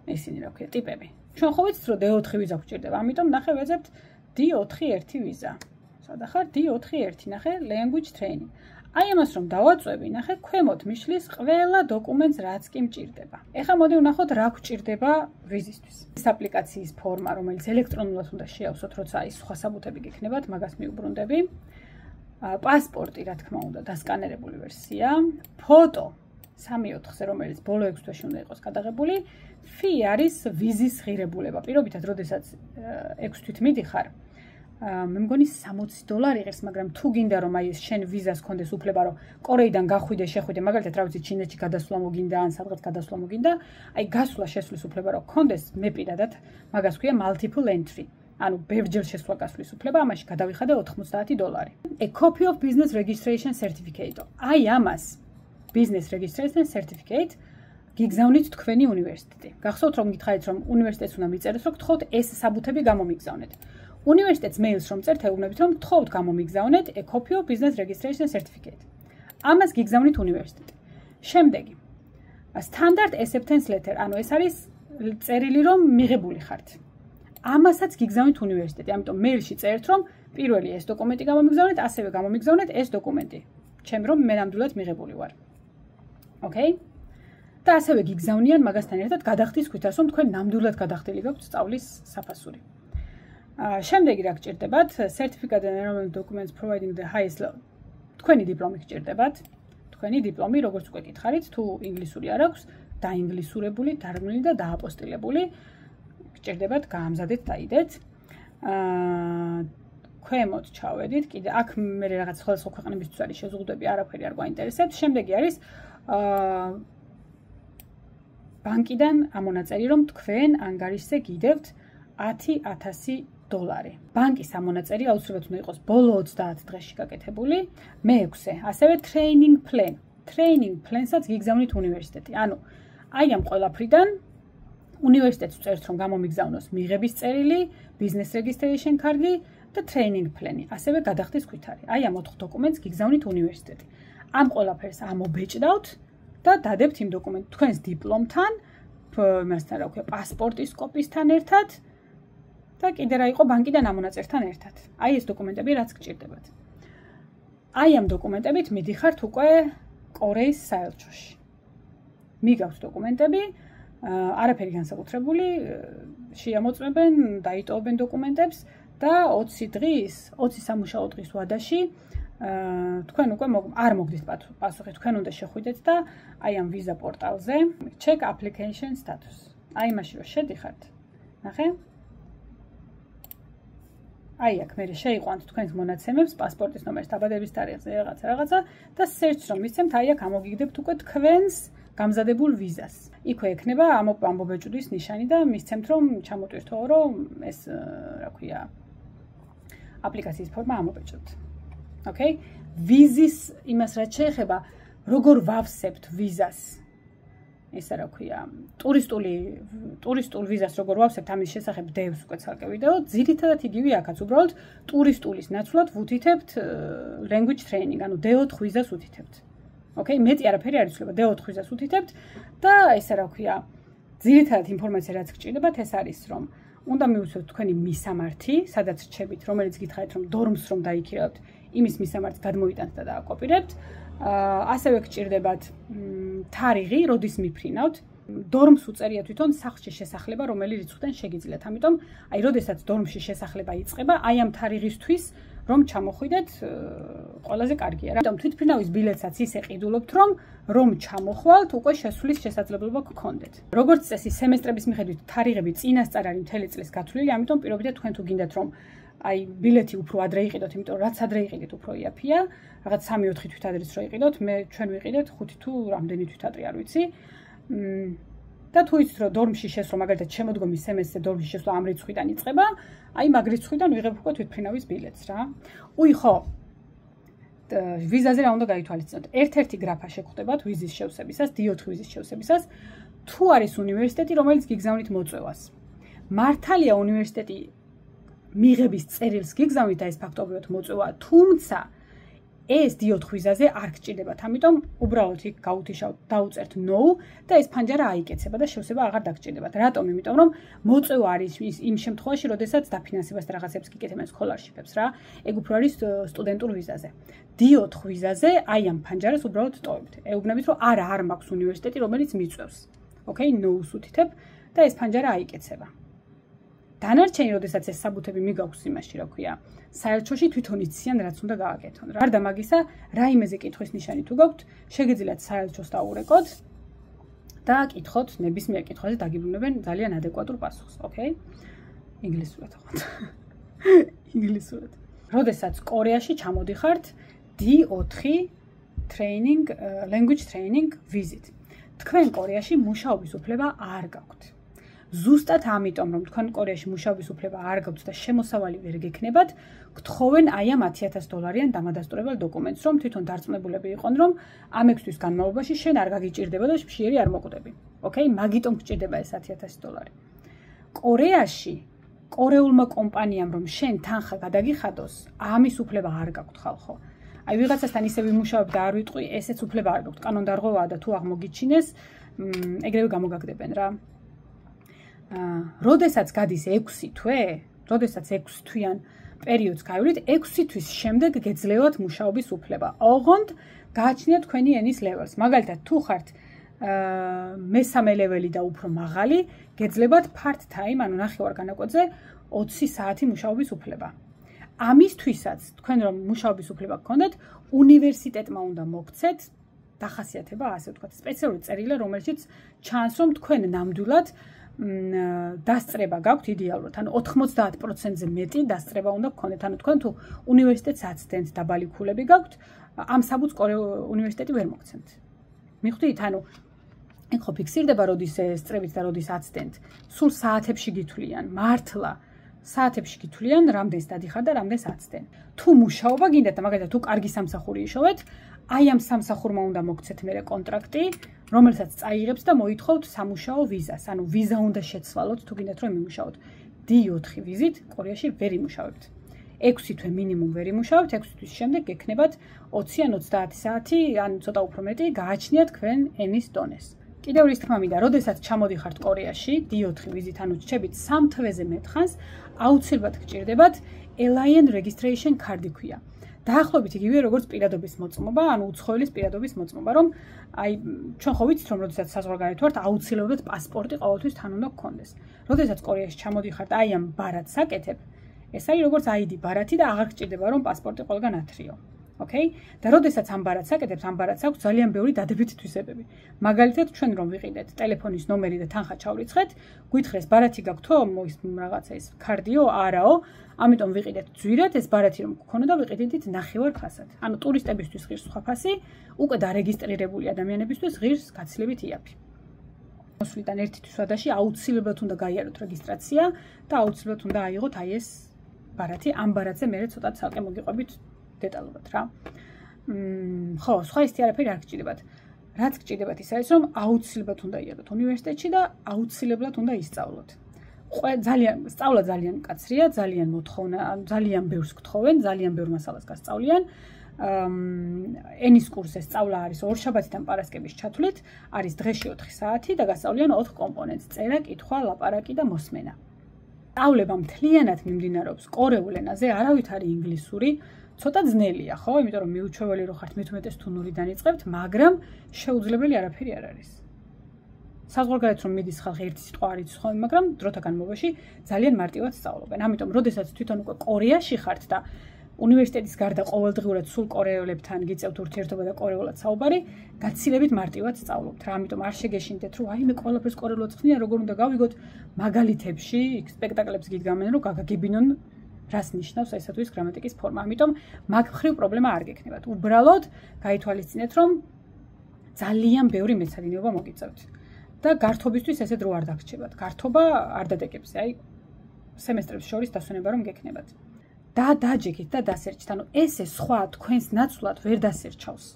ისინი რა ქვია, ტიპები. ჩვენ ხო ვიცით რომ D4 ვიზა გვჭირდება, ამიტომ ნახე ვეძებთ D4-1 ვიზა. სადა ხარ? D4-1, ნახე, language training. აი ამას რომ დავაწვევი, ნახე, ქვემოთ მიშლის ყველა დოკუმენტს რაც კი მჭირდება. ეხლა მოდი ვნახოთ რა გვჭირდება ვიზისთვის. ეს აპლიკაციის ფორმა, რომელიც ელექტრონულად უნდა შეავსოთ, როცა ის სხვა საბუთები გექნებათ, მაგას მიუბრუნდები. პასპორტი, რა თქმა უნდა, დასკანერებული ვერსია, ფოტო 3/4-ზე, რომელიც ბოლო 6 თვეში უნდა იყოს გადაღებული. ფი არის ვიზის ღირებულება. პირობითად, როდესაც 6 თვით მიდიხარ, მე მგონი $60 იღებს, მაგრამ თუ გინდა რომ აი ეს შენ ვიზას კონდეს უფლება, რომ კორეიდან გახვიდე, შეხვიდე, მაგალითად, რა ვიცი, ჩინეთში გადასვლა მოგინდა, ან სადღაც გადასვლა მოგინდა, აი გასვლა შესვლის უფლება რომ კონდეს, მე პირადად მაგას ქვია multiple entry. ანუ ბევრჯერ შესვლა გასვლის უფლება, ამაში გადავიხადე $90. A copy of business registration certificate. აი ამას business registration certificate გიგზავნით თქვენი უნივერსიტეტი. გახსოვთ რომ გითხარით რომ უნივერსიტეტს უნდა მიწერეთ, რომ გთხოვთ ეს საბუთები გამომიგზავნეთ. უნივერსიტეტს მეილს რომ წერთ, ეუბნებით რომ გთხოვთ გამომიგზავნეთ a copy of business registration certificate. ამას გიგზავნით უნივერსიტეტი. შემდეგი. Standard acceptance letter, ანუ ეს არის წერილი რომ მიღებული ხართ. ამასაც გიგზავნით უნივერსიტეტი. ამიტომ მეილში წერთ რომ პირველი ეს დოკუმენტი გამომიგზავნეთ, ასევე გამომიგზავნეთ ეს დოკუმენტი. ჩემ რომ მე ნამდვილად მიღებული ვარ. ოკეი? და ასევე გიგზავნიან მაგასთან ერთად გადახდის ქვითას, რომ თქვენ ნამდვილად გადახდილი გაქვთ სწავლის საფასური. შემდეგი რა გჭირდებათ? Certificate and enrollment documents providing the highest level. თქვენი დიპლომი გჭირდებათ. თქვენი დიპლომი, როგორც უკვე გითხარით, თუ ინგლისური არ აქვს, დაინგლისურებული, თარგმნილი და დააპოსტილებული. გჭირდებათ გაამზადეთ და იდეთ. ქვემოთ ჩავედით, კიდე აქ მე რაღაც სხვადასხვა ქვეყნებისთვის არის შეზღუდვები, არაფერი არ გვაინტერესებს. შემდეგი არის ბანკიდან ამონაწერი, რომ თქვენ ანგარიშზე გიდევთ $10,000. ბანკის ამონაწერი აუცილებლად უნდა იყოს ბოლო 30 დღეში გაკეთებული. მე-6, ასევე training plan. Training plan-საც გიგზავნით უნივერსიტეტი. ანუ აი ამ ყველაფრიდან უნივერსიტეტს წერთ, რომ გამომიგზავნოს მიღების წერილი, business registration card-ი და training plan-ი, ასევე გადახდის ქვითარი. აი ამ 4 დოკუმენტს გიგზავნით უნივერსიტეტი. ამ ყველაფერს ამობეჭდავთ და დადებთ იმ დოკუმენტს თქვენს დიპლომთან, იმასთან რა ქვია, პასპორტის კოპისთან ერთად და კიდე რა იყო ბანკიდან ამონაწერთან ერთად. აი ეს დოკუმენტები რაც გჭირდებათ. აი ამ დოკუმენტებით მიდიხართ უკვე კორეის საელჩოში. მიგაქვთ დოკუმენტები, არაფერი განსაკუთრებული, შეამოწმებენ, დაიტოვებენ დოკუმენტებს და 20 დღის, 20 სამუშაო დღის ვადაში თქვენ უკვე არ მოგდით პასუხი, თქვენ უნდა შეხვიდეთ და აი ამ ვიზა პორტალზე check application status. აი მაშინ რომ შედიხართ, ნახე? აი აქ მე შეიყვანთ თქვენს მონაცემებს, პასპორტის ნომერს, დაბადების თარიღს, რაღაცა და search რომ მისცემთ, აი აქ ამოგიგდებთ უკვე თქვენს გამზადებულ ვიზას. იქვე ექნება ამობეჭდვის ნიშანი და მისცემთ რომ ჩამოტვირთო, რომ ეს რა ქვია, აპლიკაციის ფორმა ამობეჭდოთ. Okay? ვიზის იმას რაც შეეხება, როგორ ვავსებთ ვიზას. ესა რა ქვია, ტურისტულ ვიზას როგორ ვავსებთ, ამის შესახებ დევს უკვე ცალკე ვიდეო. ძირითადად იგივე აქაც, უბრალოდ ტურისტულის ნაცვლად ვუთითებთ language training, ანუ D4 ვიზას უთითებთ. Okay, მეტი არაფერი არ იცვლება, D4 ვიზას უთითებთ და ესა რა ქვია, ძირითადად ინფორმაცია რაც გჭირდებათ, ეს არის რომ უნდა მივუცოთ თქვენი მისამართი, სადაც რჩებით, რომელიც გითხარით რომ დორმს რომ დაიქირავთ, იმის მისამართს გადმოიტანთ და დააკოპირებთ. ასევე გჭირდებათ თარიღი, როდის მიფრინავთ. დორმს უწერია თვითონ სახლში შესახლება, რომელი რიცხვიდან შეგიძლიათ. ამიტომ, აი, როდესაც დორმში შესახლება იწყება, აი ამ თარიღისთვის რომ ჩამოხვიდეთ, ყველაზე კარგია რა. ამიტომ თვითფრინავის ბილეთსაც ისე ყიდულობთ, რომ ჩამოხვალთ, უკვე შესვლის შესაძლებლობა გქონდეთ. როგორც წესი, სემესტრების მიხედვით თარიღები წინასწარ არის მთელი წლის გათვლილი, ამიტომ პირობითად თქვენ თუ გინდათ რომ აი ბილეთი უფრო ადრე იყიდოთ, იმიტომ რაც ადრე იყიდეთ, უფრო იაფია. რაღაც 3-4 თვით ადრეც რო იყიდოთ, ჩვენ ვიყიდეთ 5 თუ რამდენი თვით ადრე არ ვიცი. და თუ იცით რომ დორმში შესვლა, მაგალითად შემოდგომის სემესტრზე დორმში შესვლა ამ რიცხვიდან იწყება, აი მაგ რიცხვიდან ვიღებ უკვე თვითფრინავის ბილეთს რა. ხო. ვიზაზე რა უნდა გაითვალისწინოთ? ერთ-ერთი გრაფა შეგხვდებათ ვიზის შევსებისას, D4 ვიზის შევსებისას, თუ არის უნივერსიტეტი, რომელიც გიგზავნით მოწვევას. მართალია უნივერსიტეტი მიღების წერილს გიგზავნით და ეს ფაქტობრივად მოწვევა, თუმცა ეს D4 ვიზაზე არ გჭირდებათ. ამიტომ უბრალოდ იქ გაუთიშავთ, დაუწერთ no და ეს ფანჯარა აიკეცება და შევსება აღარ დაგჭირდებათ. რატომ? იმიტომ რომ მოწვევა არის იმ შემთხვევაში, როდესაც დაფინანსებას და რაღაცებს გიკეთებენ სკოლარშიპებს რა. ეგ უფრო არის სტუდენტურ ვიზაზე. D4 ვიზაზე აი ამ ფანჯარას უბრალოდ ტოვებთ. ეუბნებით რომ არ მაქვს უნივერსიტეტი, რომელიც მიწვევს. Okay, no-ს უთითებ და ეს ფანჯარა აიკეცება. დანარჩენი, როდესაც ეს საბუთები მიგაქვს იმაში, რა ქვია, საელჩოში თვითონ იციან, რაც უნდა გააკეთონ. გარდა მაგისა, რაიმეზე კითხვის ნიშანი თუ გაქვთ, შეგიძლიათ საელჩოს დაურეკოთ და კითხოთ, ნებისმიერ კითხვაზე დაგიბრუნებენ ძალიან ადეკვატურ პასუხს, okay? ინგლისურად ვთქვათ. ინგლისურად. როდესაც კორეაში ჩამოდიხართ D4 language training visit. თქვენ კორეაში მუშაობის უფლება არ გაქვთ. ზუსტად ამიტომ, რომ თქვენ კორეაში მუშაობის უფლება არ გაქვთ და შემოსავალი ვერ გექნებათ, გთხოვენ აი ამ $10,000-იან დამადასტურებელ დოკუმენტს, რომ თვითონ დარწმუნებულები იყონ, რომ ამ 6 თვის განმავლობაში შენ არ გაგიჭირდება და მშიერი არ მოკვდები. Okay, მაგიტომ გჭირდება ეს $10,000. კორეაში კორეულმა კომპანიამ რომ შენ თანხა გადაგიხადოს, ამის უფლება არ გაქვთ ხალხო. აი ვიღაცასთან ისე ვიმუშავებ და არ ვიტყვი, ესეც უფლება არ გაქვთ. კანონდარღვევაა და თუ აღმოგიჩინეს, ეგრევე გამოგაგდებენ რა. როდესაც გადის 6 თვე, როდესაც 6 თვიან პერიოდს გავივლით, 6 თვის შემდეგ გეძლევათ მუშაობის უფლება. ოღონდ გააჩნიათ თქვენი ენის ლეველს. მაგალითად, თუ ხართ მესამე ლეველი და უფრო მაღალი, გეძლებათ part time, ანუ ნახევარ განაკვეთზე 20 საათი მუშაობის უფლება. ამისთვისაც, თქვენ რომ მუშაობის უფლება გქონდეთ, უნივერსიტეტმა უნდა მოგცეთ დახასიათება, ასე ვთქვათ, სპეციალური წერილი, რომელშიც ჩანს, რომ თქვენ ნამდვილად დასწრება გაქვთ იდეალურად, ანუ 90%-ზე მეტი დასწრება უნდა გქონდეთ. ანუ თქვენ თუ უნივერსიტეტს აცდენთ დაბალი ქულები გაქვთ, ამ საბუთს უნივერსიტეტი ვერ მოგცემთ. მიხვდით, ანუ იქ ხო ფიქსირდება, როდის სწრებით და როდის აცდენთ. სულ საათებში გითვლიან, მართლა საათებში გითვლიან, რამდენს დადიხარ და რამდენს აცდენ. თუ მუშაობა გინდათ და მაგალითად თუ კარგი სამსახური იშოვეთ, აი ამ სამსახურმა უნდა მოგცეთ მერე კონტრაქტი, რომელსაც წაიღებს და მოითხოვთ სამუშაო ვიზას. ანუ ვიზა უნდა შეცვალოთ თუ გინდათ რომ იმუშაოთ. D4 ვიზით კორეაში ვერ იმუშავებთ. 6 თვე მინიმუმ ვერ იმუშავებთ, 6 თვის შემდეგ გექნებათ 20 ან 30 საათი, ან ცოტა უფრო მეტი გააჩნიათ თქვენ ენის დონეს. კიდევ ის თქმა მინდა, როდესაც ჩამოდიხართ კორეაში, D4 ვიზით, ანუ რჩებით 3 თვეზე მეტხანს, აუცილებლად გჭირდებათ Alien Registration Card-ი ქვია. დაახლოებით იგივე როგორც პირადობის მოწმობა, ანუ უცხოელის პირადობის მოწმობა, რომ აი ჩვენ ხო ვიცით, რომ როდესაც საზღვარგარეთ ვართ, აუცილებლად პასპორტი ყოველთვის თან უნდა გქონდეს. როდესაც კორეაში ჩამოდიხართ, აი ამ ბარათს აკეთებ, ეს არის როგორც ID ბარათი და აღარ გჭირდება რომ პასპორტი ყველგან ათრიო. Okay? და როდესაც ამ ბარათს აკეთებთ, ამ ბარათს აქვს ძალიან ბევრი დადებითი თვისებები. მაგალითად, ჩვენ რომ ვიყიდეთ ტელეფონის ნომერი და თანხა ჩავრიცხეთ, გვითხრეს ბარათი გაქვთო, რაღაცა ის კარდიო, არაო, ამიტომ ვიყიდეთ ძვირად, ეს ბარათი რომ გქონოდა, ვიყიდით ნახევარ ფასად. ანუ ტურისტებისთვის ღირს სხვა ფასი, უკვე დარეგისტრირებული ადამიანებისთვის ღირს გაცილებით იაფი. მოსვლიდან ერთი თვის ვადაში აუცილებლად უნდა გაიაროთ რეგისტრაცია და აუცილებლად უნდა აიღოთ აი ეს ბარათი, ამ ბარათზე მე ცოტა ცალკე მოგიყვებით დეტალურად რა. ხო, სხვა ისეთი არაფერი არ გჭირდებათ. რაც გჭირდებათ ის არის, რომ აუცილებლად უნდა იაროთ უნივერსიტეტში და აუცილებლად უნდა ისწავლოთ. სწავლა ძალიან მკაცრია, ძალიან მოთხოვნა, ძალიან ბევრს გთხოვენ, ძალიან ბევრ მასალას გასწავლიან. ენის კურსზე სწავლა არის ორშაბათიდან პარასკევის ჩათვლით, არის დღეში 4 საათი და გასწავლიან 4 კომპონენტს: წერა, კითხვა, ლაპარაკი და მოსმენა. სწავლება მთლიანად მიმდინარეობს კორეულ ენაზე, არავით არის ინგლისური. ცოტა ძნელია, ხო? იმიტომ რომ მიუჩვეველი რო ხართ, მე-11-ს თუ ნულიდან იწყებთ, მაგრამ შეუძლებელი არაფერი არ არის. საზღვარგარეთ რომ მიდის ხალხი ერთი სიტყვა არ იცის ხოლმე, მაგრამ დროთა განმავლობაში ძალიან მარტივად სწავლობენ. ამიტომ, როდესაც თვითონ უკვე კორეაში ხართ და უნივერსიტეტის გარდა ყოველდღიურად სულ კორეელებთან გიწევთ ურთიერთობა და კორეულად საუბარი, გაცილებით მარტივად სწავლობთ რა. ამიტომ არ შეგეშინდეთ, რომ აი მე ყველაფერს კორეულად ხდიან, როგორ უნდა გავიგოთ მაგალითებში, სპექტაკლებს გიდგამენ, რომ გაგაგებინონ რას ნიშნავს ესათვის გრამატიკის ფორმა. ამიტომ მაგ მხრივ პრობლემა არ გექნებათ. უბრალოდ გაითვალისწინეთ, რომ ძალიან ბევრი მეცადინეობა მოგიწევთ. და გართობისთვის ესე დრო არ დაგრჩებათ. გართობა არ დადეგებს, აი სემესტრებს შორის დასვენება რომ გექნებათ. და დაჯექით და დასერჩით. ანუ ესე სხვა თქვენს ნაცვლად ვერ დასერჩავს.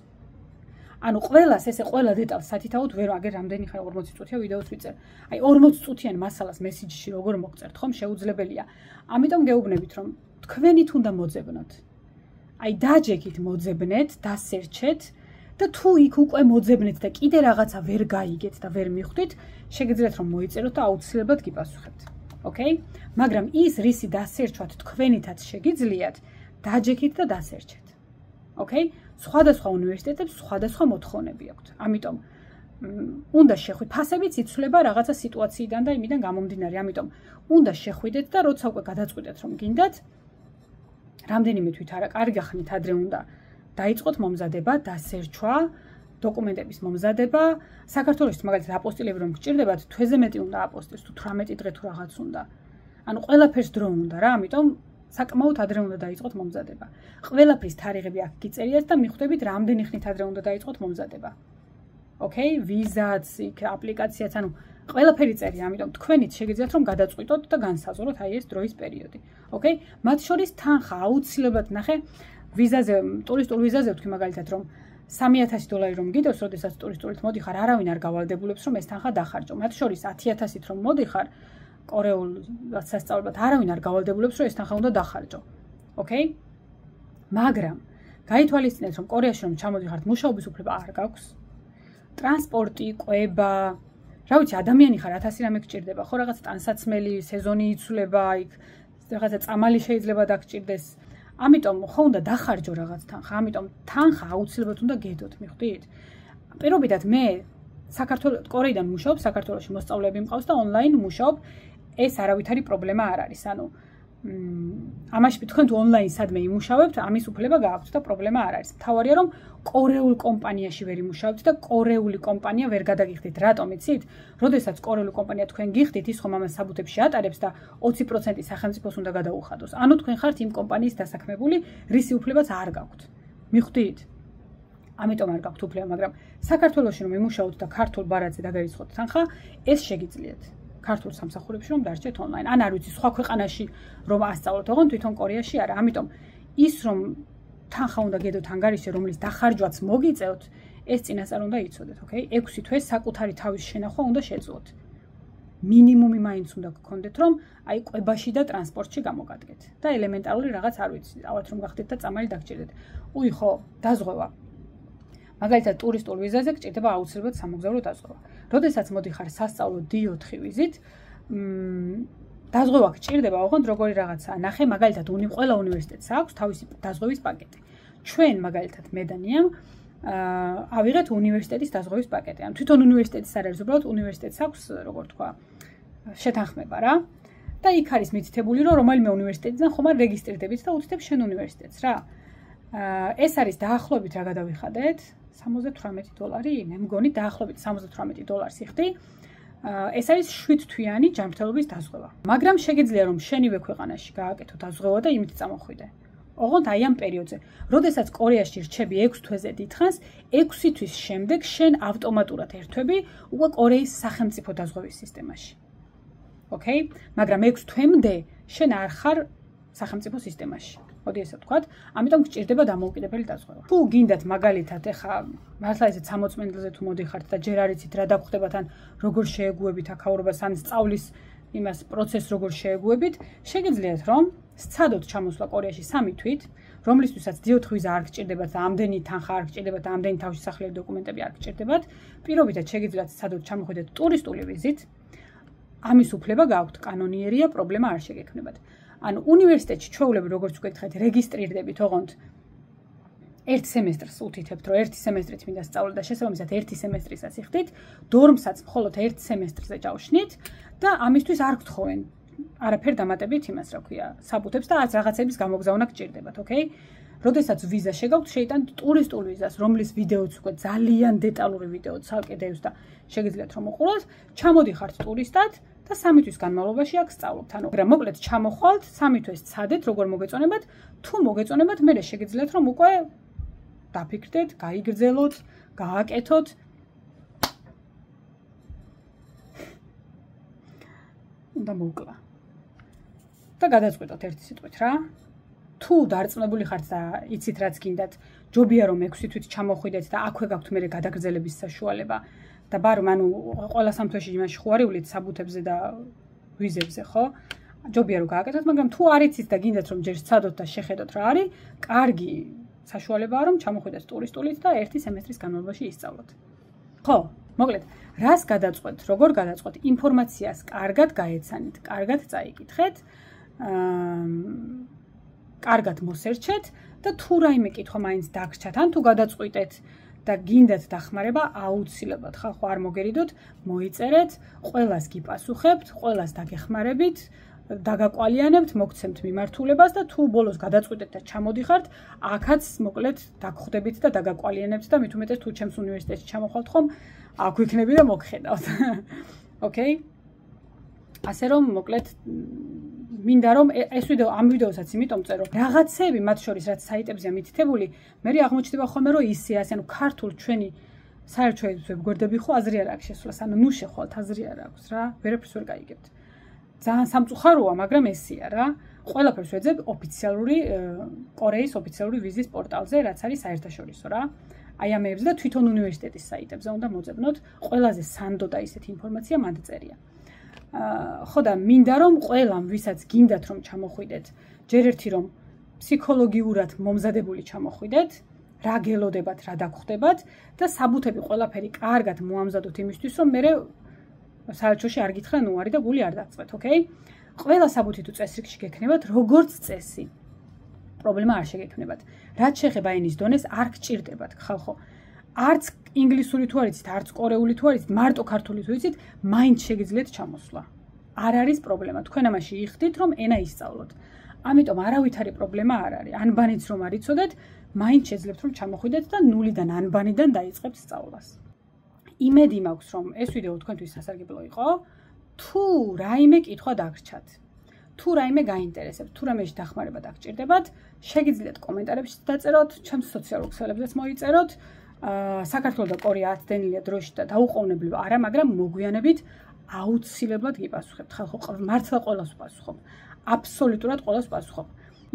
ანუ ყველას ესე ყველა დეტალს სათითაოდ ვერ აგერ რამდენი ხარ 40 წუთია ვიდეოს ვიწერ. აი 40 წუთიან მასალას მესიჯში როგორ მოგწერთ ხომ შეუძლებელია. ამიტომ გეუბნებით რომ თქვენით უნდა მოძებნოთ. აი დაჯექით მოძებნეთ, დასერჩეთ და თუ იქ უკვე მოძებნეთ და კიდე რაღაცა ვერ გაიგეთ და ვერ მიხვდით, შეგიძლიათ რომ მოიწეროთ და აუცილებლად გიპასუხებთ. Okay? მაგრამ ის რისი დასერჩვათ თქვენითაც შეგიძლიათ, დაჯექით და დასერჩეთ. Okay? სხვადასხვა უნივერსიტეტებს სხვადასხვა მოთხოვნები აქვთ. ამიტომ უნდა შეხვიდეთ, ფასებიც იცვლება რაღაცა სიტუაციიდან და იმიდან გამომდინარე. ამიტომ უნდა შეხვიდეთ და როცა უკვე გადაწყვეტეთ რომ გინდათ, რამდენიმე თვით არა, კარგი ხნით ადრე უნდა დაიწყოთ მომზადება, დასერჩვა, დოკუმენტების მომზადება. საქართველოში მაგალითად აპოსტილები რომ გჭირდებათ, თვეზე მეტი უნდა აპოსტილს, თუ 18 დღე თუ რაღაც უნდა. ანუ ყველაფერს დრო უნდა რა, ამიტომ საკმაოდ ადრე უნდა დაიწყოთ მომზადება. ყველაფრის თარიღები აქ გიწერიათ და მიხვდებით რამდენი ხნით ადრე უნდა დაიწყოთ მომზადება. Okay? ვიზაც, იქ აპლიკაციაც, ანუ ყველაფერი წერია, ამიტომ თქვენით შეგიძლიათ რომ გადაწყვიტოთ და განსაზღვროთ აი ეს დროის პერიოდი. Okay? მათ შორის თანხა აუცილებლად ნახე ვიზაზე, ტურისტულ ვიზაზე ვთქვი მაგალითად რომ $3000 რომ გიდევს, როდესაც ტურისტულით მოდიხარ, არავინ არ გავალდებულებს რომ ეს თანხა დახარჯო. მათ შორის 10000-ით რომ მოდიხარ კორეულ სასწავლებლად, არავინ არ გავალდებულებს რომ ეს თანხა უნდა დახარჯო. Okay? მაგრამ გაითვალისწინეთ რომ კორეაში რომ ჩამოდიხართ, მუშაობის უფლება არ გაქვს. ტრანსპორტი, კვება, რა ვიცი, ადამიანი ხარ, 1000 რამე გჭირდება, ხო რაღაც ტანსაცმელი, სეზონი იცვლება, იქ რაღაცა წამალი შეიძლება დაგჭირდეს. ამიტომ ხო უნდა დახარჯო რაღაც თანხა, ამიტომ თანხა აუცილებლად უნდა გედოთ, მიხვდით? პირობითად მე კორეიდან მუშაობ, საქართველოში მოსწავლეები მყავს და ონლაინ მუშაობ, ეს არავითარი პრობლემა არ არის. ანუ ამაში თქვენ თუ ონლაინ სადმე იმუშავებთ, ამის უფლება გააქვთ და პრობლემა არ არის. მთავარია რომ კორეულ კომპანიაში ვერ იმუშავებთ და კორეული კომპანია ვერ გადაგიხდით. რატომ იცით? როდესაც კორეული კომპანია თქვენ გიხდით, ის ხომ ამას საბუთებში ატარებს და 20% სახელმწიფოს უნდა გადაუხადოს. ანუ თქვენ ხართ იმ კომპანიის დასაქმებული, რისი უფლებაც არ გაქვთ. მიხვდით? ამიტომ არ გაქვთ უფლება, მაგრამ საქართველოში რომ იმუშაოთ და ქართულ ბარათზე დაგარიცხოთ თანხა, ეს შეგიძლიათ. ქართულ სამსახურებში რომ დარჩეთ ონლაინ. ან არ ვიცი, სხვა ქვეყანაში რომ ასწავლოთ, ოღონდ თვითონ კორეაში არა. ამიტომ ის რომ თანხა უნდა გედოთ ანგარიშზე, რომლის დახარჯვაც მოგიწევთ, ეს წინასწარ უნდა იცოდეთ, ოკეი? 6 თვე საკუთარი თავის შენახვა უნდა შეძლოთ. მინიმუმი მაინც უნდა გქონდეთ, რომ აი კვებაში და ტრანსპორტში გამოგადგეთ. და ელემენტარული რაღაც არ ვიცი, ავად რომ გახდეთ და წამალი დაგჭირდეთ. უი ხო, დაზღვევა. მაგალითად ტურისტულ ვიზაზე გჭირდება აუცილებლად სამოგზაურო დაზღვევა. როდესაც მოდიხარ სასწავლო D4 ვიზით, დაზღვევა გჭირდება, ოღონდ როგორი რაღაცაა. ნახე, მაგალითად, ყველა უნივერსიტეტს აქვს თავისი დაზღვევის პაკეტი. ჩვენ მაგალითად მედანიამ ავიღეთ უნივერსიტეტის დაზღვევის პაკეტი. ან თვითონ უნივერსიტეტის არ არის, უბრალოდ უნივერსიტეტს აქვს, როგორ თქვა, შეთანხმება რა. და იქ არის მითითებული, რომ რომელიმე უნივერსიტეტიდან ხომ არ რეგისტრირდებით და უთითებ შენ უნივერსიტეტს რა. ეს არის დაახლოებით რა გადავიხადეთ? $78. მე მგონი დაახლოებით $78 იხდი. ეს არის 7 თვიანი ჯანმრთელობის დაზღვევა. მაგრამ შეგიძლია რომ შენივე ქვეყანაში გააკეთო დაზღვევა და იმით წამოხვიდე. ოღონდ აი ამ პერიოდზე, როდესაც კორეაში რჩები 6 თვეზე დიდხანს, 6 თვის შემდეგ შენ ავტომატურად ერთვები უკვე კორეის სახელმწიფო დაზღვევის სისტემაში. ოკეი? მაგრამ 6 თვემდე შენ არ ხარ სახელმწიფო სისტემაში. მოდი ესე ვთქვათ, ამიტომ გჭირდება დამოუკიდებელი დაზღვევა. თუ გინდათ მაგალითად ეხა მართლა ისე 60 წელზე თუ მოდიხართ და ჯერ არ იცით რა დაგხვდებათ ან როგორ შეეგუებით აქაურობას ან სწავლის იმას პროცესს როგორ შეეგუებით, შეგიძლიათ რომ სცადოთ ჩამოსვლა კორეაში 3 თვით, რომლისთვისაც D4 ვიზა არ გჭირდებათ და ამდენი თანხა არ გჭირდებათ და ამდენი თავშესახელები დოკუმენტები არ გჭირდებათ, პირობითად შეგიძლიათ სცადოთ ჩამოხვიდეთ ტურისტული ვიზით. ამის უფლება გაქვთ, კანონიერია, პრობლემა არ შეგექმნებათ. ანუ უნივერსიტეტში ჩვეულები როგორც ვკითხეთ, რეგისტრირდებით, ოღონდ ერთ სემესტრს უთითებთ, რომ ერთი სემესტრით მინდა სწავლო და შესაბამისად ერთი სემესტრისაც იხდით, დორმსაც მხოლოდ ერთ სემესტრზე ჯავშნით და ამისთვის არ გთხოვენ არაფერ დამატებით იმას, რა ქვია, საბუთებს და არც რაღაცების გამოგზავნა გჭირდებათ, ოკეი? როდესაც ვიზა შეგაქვთ, შეიტანთ ტურისტულ ვიზას, რომლის ვიდეოც უკვე ძალიან დეტალური ვიდეო ცალკე დევს და შეგიძლიათ რომ უყუროთ, ჩამოდიხართ ტურისტად და 3 თვის განმავლობაში აქ სწავლობთ. ანუ, მაგრამ მოკლედ ჩამოხვალთ, 3 თვეს ცადეთ, როგორ მოგეწონებათ, თუ მოგეწონებათ, მე შეგიძლიათ რომ უკვე დაფიქრდეთ, გაიგრძელოთ, გააკეთოთ. უნდა მოკლა. და გადაწყვეტოთ ერთი სიტყვით რა. თუ დარწმუნებული ხართ და იცით რაც გინდათ, ჯობია რომ 6 თვით ჩამოხვიდეთ და აქვე გაქვთ მე გადაგრძელების საშუალება. და ბარომ ანუ ყველა სამთვეში იმაში ხო არივლით საბუთებზე და ვიზებზე, ხო? ჯობია რომ გააკეთოთ, მაგრამ თუ არ იცით და გინდათ რომ ჯერ სცადოთ და შეხედოთ რა არის, კარგი საშუალებაა რომ ჩამოხვიდეთ ტურისტულით და ერთი სემესტრის განმავლობაში ისწავლოთ. ხო, მოკლედ, რას გადაწყვეტ, როგორ გადაწყვეტ, ინფორმაციას კარგად გაეცანით, კარგად წაიკითხეთ, კარგად მოსერჩეთ და თუ რაიმე კითხვა მაინც დაგრჩათ, ან თუ გადაწყვიტეთ და გინდათ დახმარება, აუცილებლად ხალხო არ მოგერიდოთ, მოიწერეთ, ყველას გიპასუხებთ, ყველას დაგეხმარებით, დაგაკვალიანებთ, მოგცემთ მიმართულებას და თუ ბოლოს გადაწყვიტეთ და ჩამოდიხართ, აქაც მოკლედ დაგხვდებით და დაგაკვალიანებთ და მით უმეტეს თუ ჩემს უნივერსიტეტში ჩამოხვალთ ხომ, აქ ვიქნები და მოგხედავთ. ოკეი? ასე რომ მოკლედ მინდა რომ ეს ვიდეო ამ ვიდეოსაც იმიტომ წერო რაღაცები მათ შორის რაც საიტებზეა მითითებული მე აღმოჩნდება ხოლმე რომ ისე ასე ანუ ქართულ ჩვენი საერთო ვებგვერდები ხო აზრი არ აქვს შესვლას ანუ ნუ შეხვალთ აზრი არ აქვს რა ვერაფერს ვერ გაიგებთ ძალიან სამწუხაროა მაგრამ ესეა რა ყველაფერს ვეძებ ოფიციალური კორეის ოფიციალური ვიზის პორტალზე რაც არის საერთაშორისო რა აი ამებს და თვითონ უნივერსიტეტის საიტებზე უნდა მოძებნოთ ყველაზე სანდო და ისეთი ინფორმაცია მანდ წერია ხო და მინდა რომ ყველამ ვისაც გინდათ რომ ჩამოხვიდეთ ჯერ ერთი რომ ფსიქოლოგიურად მომზადებული ჩამოხვიდეთ რა გელოდებათ რა დაგხვდებათ და საბუთები ყველაფერი კარგად მოამზადოთ იმისთვის რომ მე საერთოში არ გითხრა ნუ არის და გული არ დაგწვეთ ოკეი ყველა საბუთი თუ წესრიგში გექნებათ როგორც წესი პრობლემა არ შეგექმნებათ რაც შეეხება ენის დონეს არ გჭირდებათ ხალხო არც ინგლისური თუ არ იცით, არც კორეული თუ არ იცით, მარტო ქართული თუ იცით, მაინც შეგიძლიათ ჩამოსვლა. არ არის პრობლემა. თქვენ ამაში იხდით, რომ ენა ისწავლოთ. ამიტომ არავითარი პრობლემა არ არის. ანბანიც რომ არ იცოდეთ, მაინც შეძლებთ რომ ჩამოხვიდეთ და ნულიდან ანბანიდან დაიწყებთ სწავლას. იმედი მაქვს, რომ ეს ვიდეო თქვენთვის სასარგებლო იყო. თუ რაიმე კითხვა დაგრჩათ, თუ რაიმე გაინტერესებთ, თუ რამეში დახმარება დაგჭირდებათ, შეგიძლიათ კომენტარებში დაწეროთ, ჩემს სოციალურ ქსელებზეც მოიწეროთ. საქართველოს და კორეა აცდენილია დროში და დაუყოვნებლივ არა, მაგრამ მოგვიანებით აუცილებლად გიპასუხებთ. ხალხო, მართლა ყველას ვპასუხობ. აბსოლუტურად ყველას ვპასუხობ.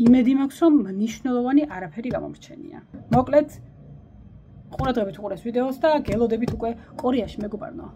იმედი მაქვს, რომ მნიშვნელოვანი არაფერი გამომრჩენია. მოკლედ, ყურადღებით უყურეს ვიდეოს და გელოდებით უკვე კორეაში მეგობარნო.